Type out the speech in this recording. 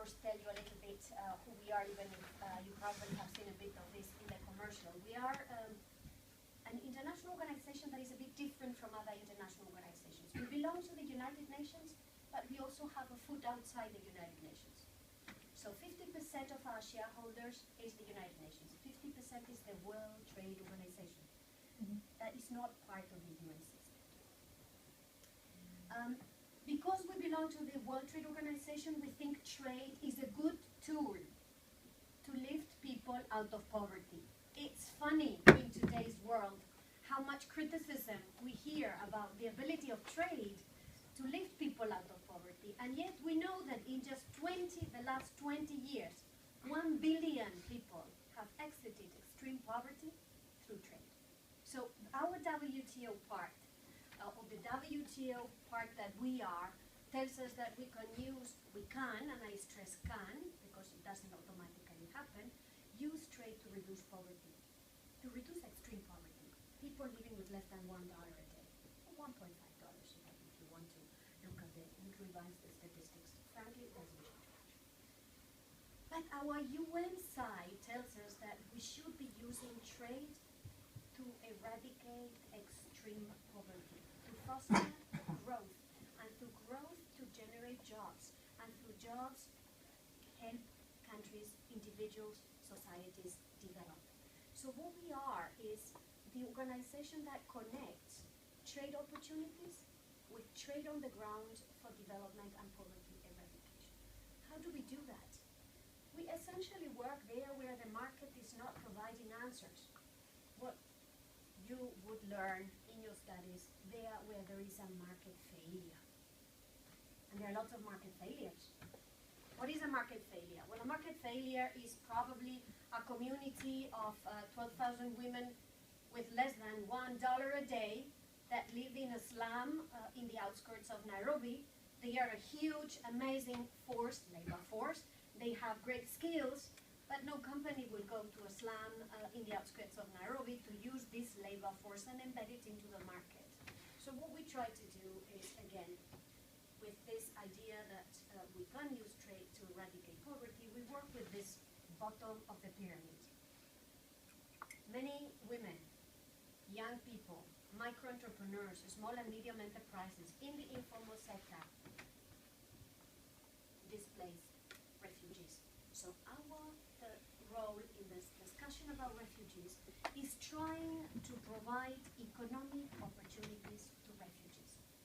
course, tell you a little bit who we are, even if you probably have seen a bit of this in the commercial. We are an international organization that is a bit different from other international organizations. We belong to the United Nations, but we also have a foot outside the United Nations. So 50% of our shareholders is the United Nations. 50% is the World Trade Organization. That is not part of the UN system. Because we belong to the World Trade Organization, we think trade is a good tool to lift people out of poverty. It's funny in today's world how much criticism we hear about the ability of trade to lift people out of poverty, and yet we know that in just the last 20 years, 1 billion people have exited extreme poverty through trade. So our WTO part, of the WTO part that we are, tells us that we can, and I stress can, because it doesn't automatically happen, use trade to reduce poverty, to reduce extreme poverty. People living with less than $1 a day, or $1.5 if you want to look at the revise the statistics. Frankly, it doesn't change much. But our UN side tells us that we should be using trade to eradicate extreme poverty, to foster growth, and through growth to generate jobs, and through jobs help countries, individuals, societies develop. So what we are is the organization that connects trade opportunities with trade on the ground for development and poverty eradication. How do we do that? We essentially work there where the market is not providing answers. What you would learn in your studies, there where there is a market failure. And there are lots of market failures. What is a market failure? Well, a market failure is probably a community of 12,000 women with less than $1 a day that live in a slum in the outskirts of Nairobi. They are a huge, amazing labor force. They have great skills, but no company will go to a slum in the outskirts of Nairobi to use this labor force and embed it into the market. So what we try to do is, again, with this idea that we can use trade to eradicate poverty, we work with this bottom of the pyramid. Many women, young people, micro-entrepreneurs, small and medium enterprises in the informal sector displace refugees. So our role in this discussion about refugees is trying to provide economic opportunities